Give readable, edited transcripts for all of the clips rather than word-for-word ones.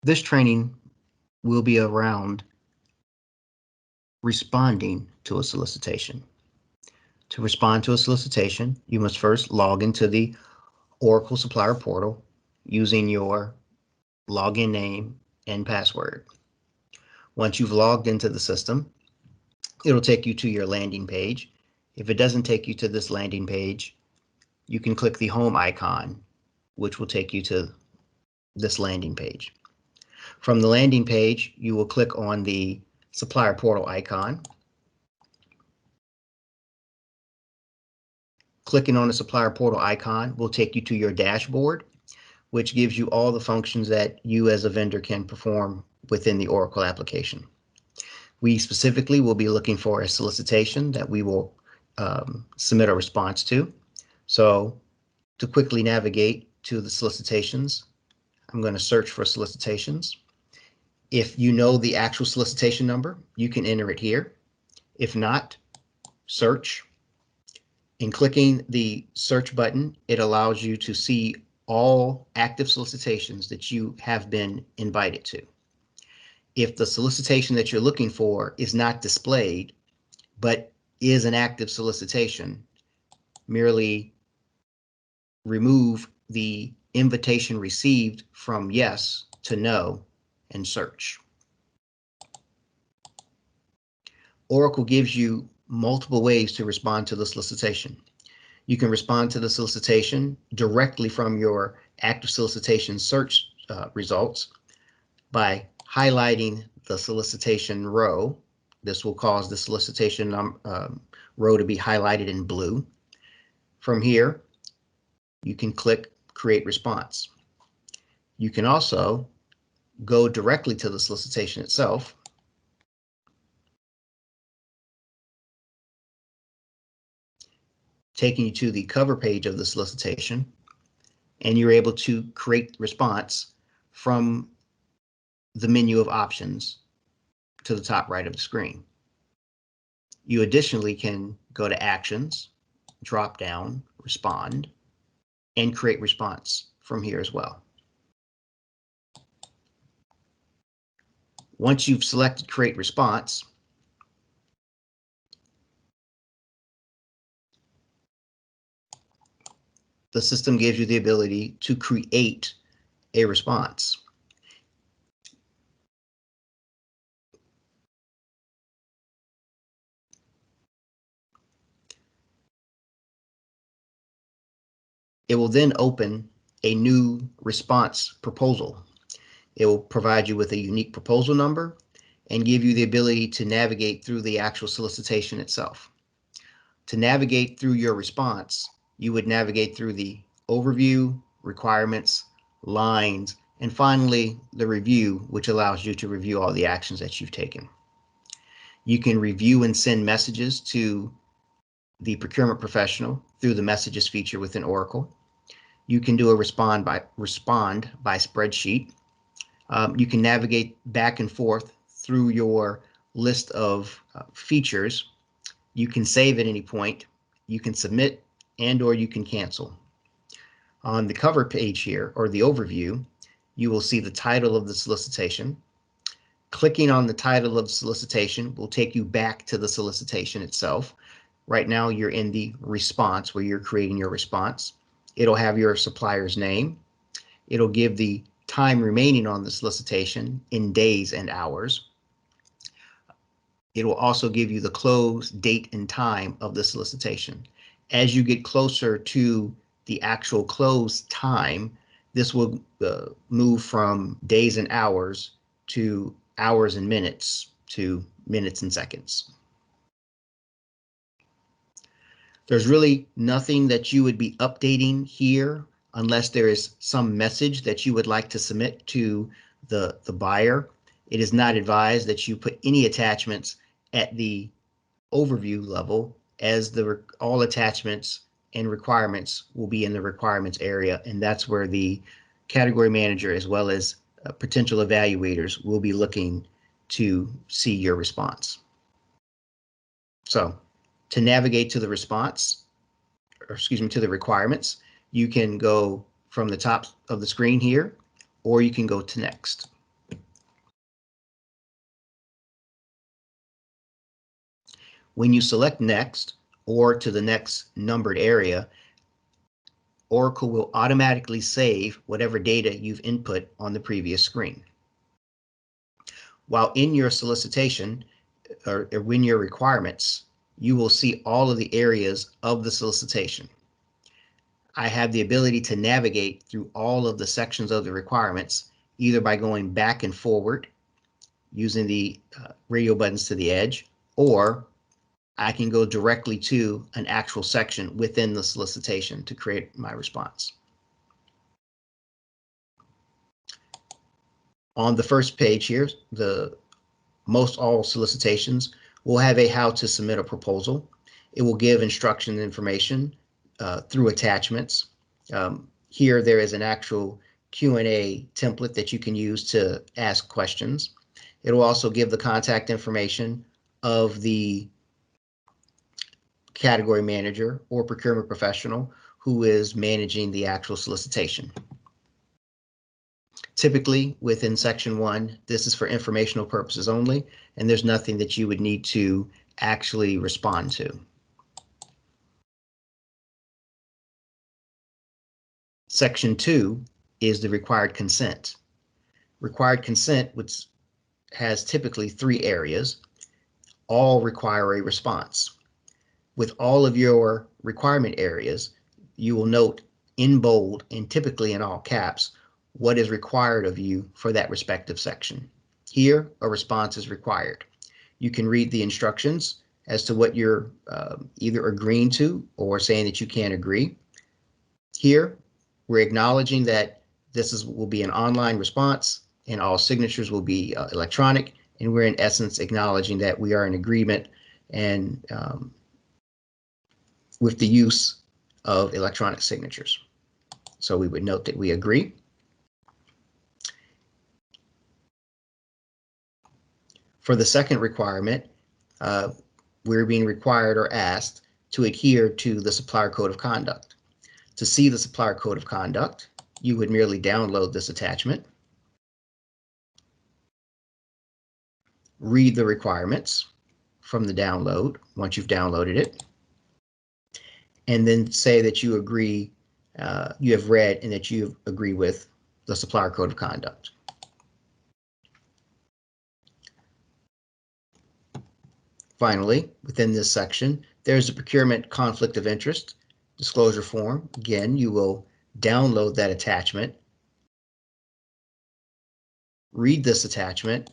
This training will be around responding to a solicitation. To respond to a solicitation, you must first log into the Oracle Supplier Portal using your login name and password. Once you've logged into the system, it'll take you to your landing page. If it doesn't take you to this landing page, you can click the home icon, which will take you to this landing page. From the landing page, you will click on the supplier portal icon. Clicking on the supplier portal icon will take you to your dashboard, which gives you all the functions that you as a vendor can perform within the Oracle application. We specifically will be looking for a solicitation that we will submit a response to. So to quickly navigate to the solicitations, I'm going to search for solicitations. If you know the actual solicitation number, you can enter it here. If not, search. In clicking the search button, it allows you to see all active solicitations that you have been invited to. If the solicitation that you're looking for is not displayed, but is an active solicitation, merely remove the invitation received from yes to no and search. Oracle gives you multiple ways to respond to the solicitation. You can respond to the solicitation directly from your active solicitation search results by highlighting the solicitation row. This will cause the solicitation row to be highlighted in blue. From here, you can click Create Response. You can also go directly to the solicitation itself. Taking you to the cover page of the solicitation, and you're able to create response from the menu of options to the top right of the screen. You additionally can go to Actions, drop down, Respond, and create response from here as well. Once you've selected Create Response, the system gives you the ability to create a response. It will then open a new response proposal. It will provide you with a unique proposal number and give you the ability to navigate through the actual solicitation itself. To navigate through your response, you would navigate through the overview, requirements, lines, and finally the review, which allows you to review all the actions that you've taken. You can review and send messages to the procurement professional through the messages feature within Oracle. You can do a respond by spreadsheet. You can navigate back and forth through your list of features. You can save at any point. You can submit and/or you can cancel. On the cover page here, or the overview, you will see the title of the solicitation. Clicking on the title of the solicitation will take you back to the solicitation itself. Right now, you're in the response where you're creating your response. It'll have your supplier's name. It'll give the time remaining on the solicitation in days and hours. It will also give you the close date and time of the solicitation. As you get closer to the actual close time, this will move from days and hours to hours and minutes to minutes and seconds. There's really nothing that you would be updating here unless there is some message that you would like to submit to the buyer. It is not advised that you put any attachments at the overview level, as all attachments and requirements will be in the requirements area, and that's where the category manager as well as potential evaluators will be looking to see your response. So to navigate to the response, or excuse me, to the requirements, you can go from the top of the screen here, or you can go to next. When you select Next or to the next numbered area, Oracle will automatically save whatever data you've input on the previous screen. While in your solicitation or in your requirements, you will see all of the areas of the solicitation. I have the ability to navigate through all of the sections of the requirements, either by going back and forward using the radio buttons to the edge, or I can go directly to an actual section within the solicitation to create my response. On the first page here, most all solicitations will have a how to submit a proposal. It will give instruction information through attachments. Here there is an actual Q&A template that you can use to ask questions. It will also give the contact information of the category manager or procurement professional who is managing the actual solicitation. Typically within section 1, this is for informational purposes only, and there's nothing that you would need to actually respond to. Section 2 is the required consent. Required consent, which has typically 3 areas, all require a response. With all of your requirement areas, you will note in bold and typically in all caps what is required of you for that respective section. Here, a response is required. You can read the instructions as to what you're either agreeing to or saying that you can't agree. Here, we're acknowledging that will be an online response and all signatures will be electronic, and we're in essence acknowledging that we are in agreement and with the use of electronic signatures. So we would note that we agree. For the second requirement, we're being required or asked to adhere to the Supplier Code of Conduct. To see the Supplier Code of Conduct, you would merely download this attachment, read the requirements from the download once you've downloaded it, and then say that you agree, you have read and that you agree with the Supplier Code of Conduct. Finally, within this section, there's a procurement conflict of interest disclosure form. Again, you will download that attachment, read this attachment,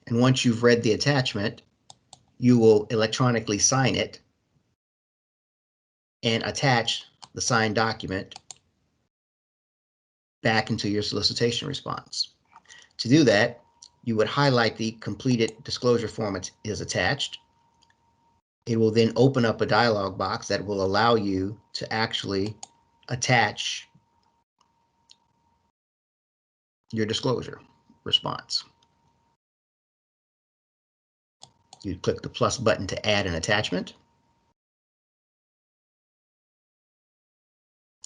and once you've read the attachment, you will electronically sign it and attach the signed document back into your solicitation response. To do that, you would highlight the completed disclosure form is attached. It will then open up a dialog box that will allow you to actually attach your disclosure response. You click the plus button to add an attachment.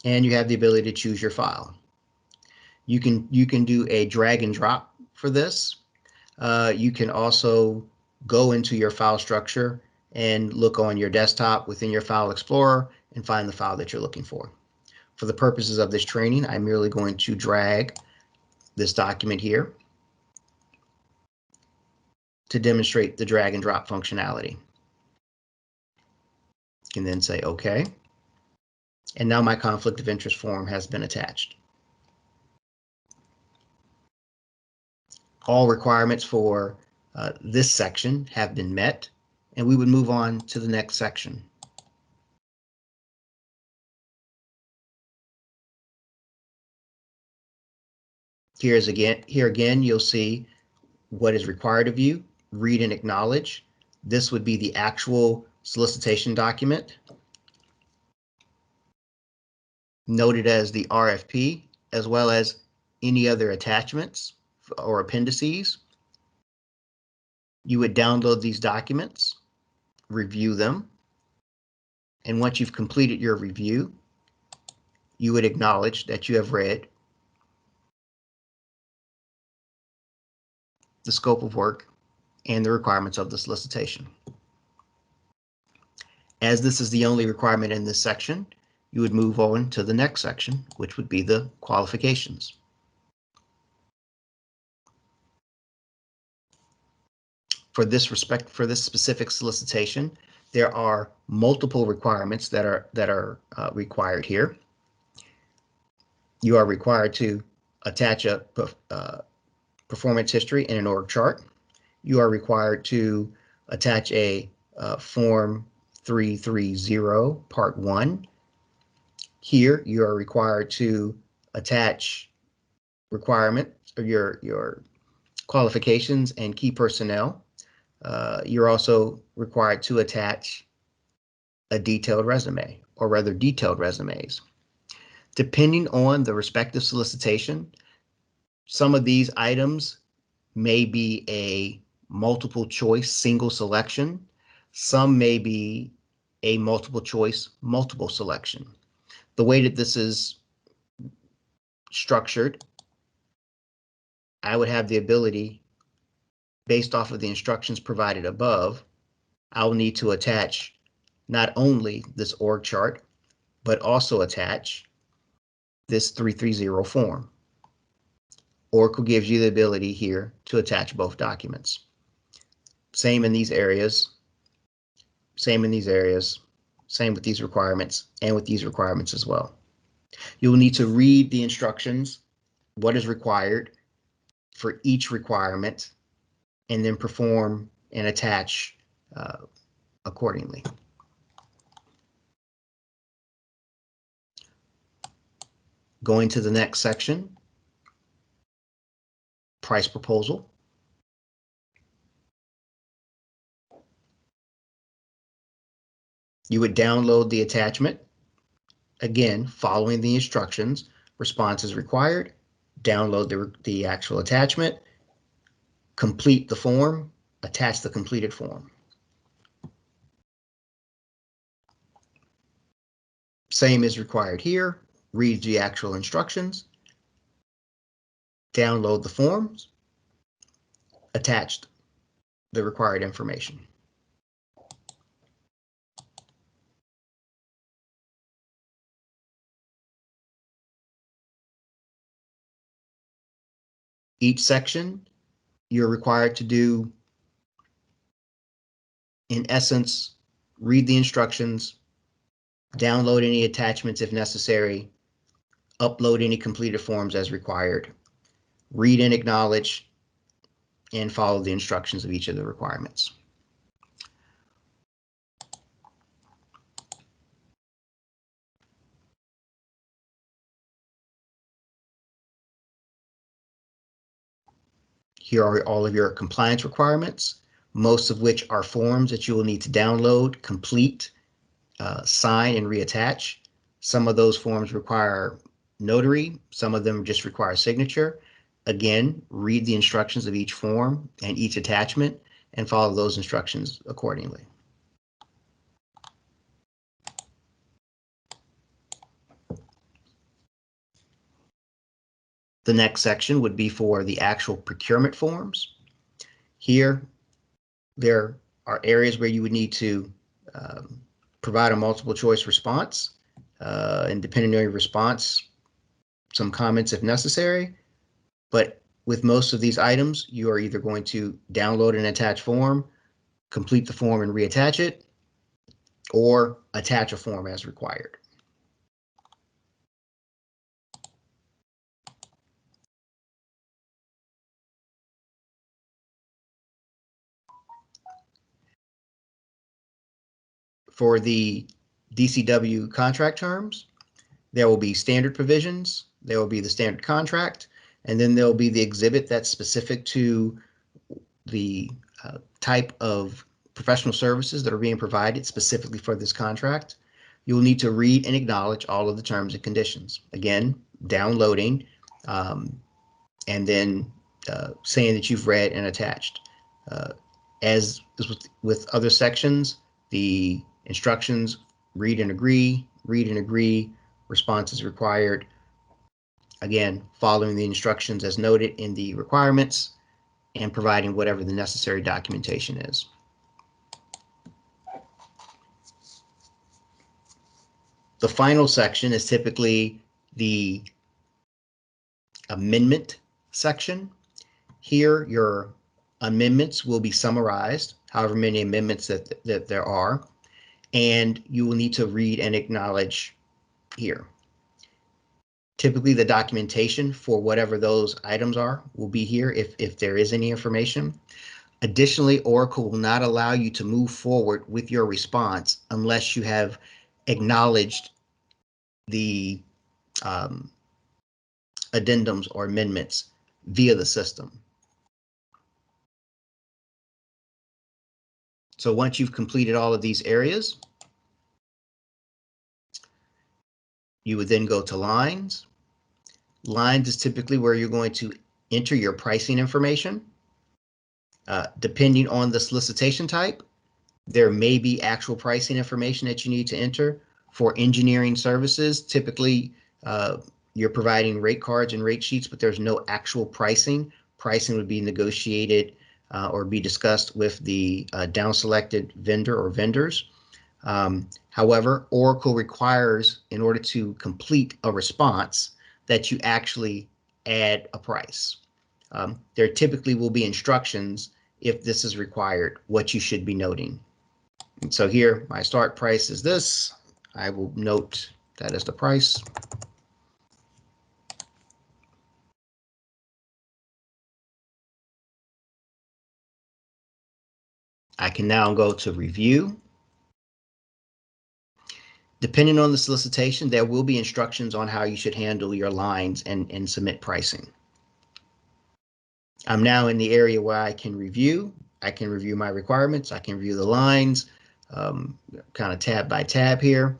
And you have the ability to choose your file. You can do a drag and drop for this. You can also go into your file structure and look on your desktop within your file explorer and find the file that you're looking for. For the purposes of this training, I'm merely going to drag this document here to demonstrate the drag and drop functionality. You can then say OK. And now my conflict of interest form has been attached. All requirements for this section have been met, and we would move on to the next section. Here again, you'll see what is required of you, read and acknowledge. This would be the actual solicitation document, noted as the RFP, as well as any other attachments or appendices. You would download these documents, review them, and once you've completed your review, you would acknowledge that you have read the scope of work, and the requirements of the solicitation. As this is the only requirement in this section, you would move on to the next section, which would be the qualifications. For this specific solicitation, there are multiple requirements that are required here. You are required to attach a performance history in an org chart. You are required to attach a Form 330 Part 1. Here, you are required to attach requirements of your qualifications and key personnel. You're also required to attach a detailed resume, or rather detailed resumes. Depending on the respective solicitation, some of these items may be a multiple choice single selection. Some may be a multiple choice multiple selection. The way that this is structured, I would have the ability, based off of the instructions provided above, I'll need to attach not only this org chart, but also attach this 330 form. Oracle gives you the ability here to attach both documents. Same in these areas, same in these areas, same with these requirements, and with these requirements as well. You will need to read the instructions, what is required for each requirement, and then perform and attach accordingly. Going to the next section, price proposal. You would download the attachment. Again, following the instructions, response is required. Download the actual attachment, complete the form, attach the completed form. Same is required here. Read the actual instructions, download the forms, attach the required information. Each section, you're required to do, in essence, read the instructions, download any attachments if necessary, upload any completed forms as required, read and acknowledge, and follow the instructions of each of the requirements. Here are all of your compliance requirements, most of which are forms that you will need to download, complete, sign, and reattach. Some of those forms require notary, some of them just require signature. Again, read the instructions of each form and each attachment and follow those instructions accordingly. The next section would be for the actual procurement forms. Here, there are areas where you would need to provide a multiple choice response, and depending on your response, some comments if necessary. But with most of these items, you are either going to download an attached form, complete the form and reattach it, or attach a form as required. For the DCW contract terms, there will be standard provisions, there will be the standard contract, and then there will be the exhibit that's specific to the type of professional services that are being provided specifically for this contract. You will need to read and acknowledge all of the terms and conditions. Again, downloading, and then saying that you've read and attached. As with other sections, the instructions, read and agree, response is required. Again, following the instructions as noted in the requirements and providing whatever the necessary documentation is. The final section is typically the amendment section. Here, your amendments will be summarized, however many amendments that there are, and you will need to read and acknowledge here. Typically, the documentation for whatever those items are will be here if there is any information. Additionally, Oracle will not allow you to move forward with your response unless you have acknowledged the addendums or amendments via the system. So once you've completed all of these areas, you would then go to lines. Lines is typically where you're going to enter your pricing information. Depending on the solicitation type, there may be actual pricing information that you need to enter. For engineering services, typically you're providing rate cards and rate sheets, but there's no actual pricing. Pricing would be negotiated or be discussed with the down-selected vendor or vendors. However, Oracle requires, in order to complete a response, that you actually add a price. There typically will be instructions if this is required, what you should be noting. And so here, my start price is this. I will note that as the price. I can now go to review. Depending on the solicitation, there will be instructions on how you should handle your lines and submit pricing. I'm now in the area where I can review. I can review my requirements. I can review the lines, kind of tab by tab here.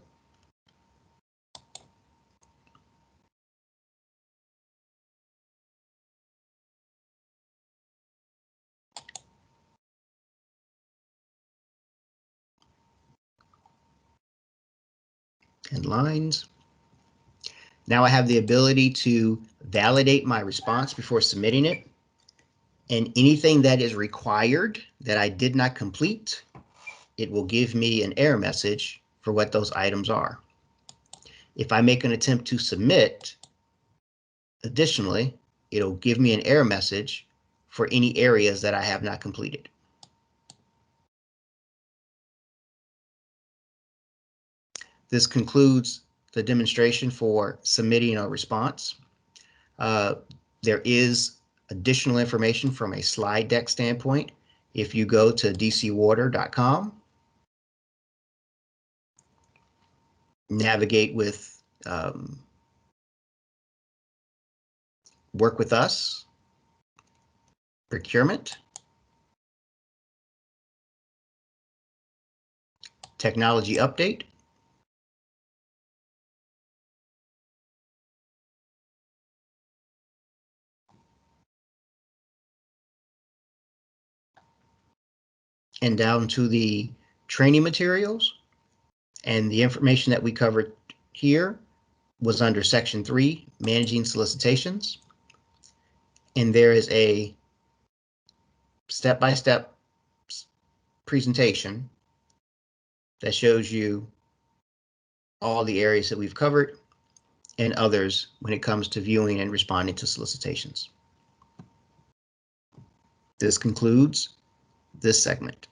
And lines. Now I have the ability to validate my response before submitting it. And anything that is required that I did not complete, it will give me an error message for what those items are. If I make an attempt to submit, additionally, it'll give me an error message for any areas that I have not completed. This concludes the demonstration for submitting a response. There is additional information from a slide deck standpoint. If you go to dcwater.com, navigate with Work with Us, Procurement, Technology Update, and down to the training materials. And the information that we covered here was under Section 3, Managing Solicitations. And there is a step-by-step presentation that shows you all the areas that we've covered and others when it comes to viewing and responding to solicitations. This concludes this segment.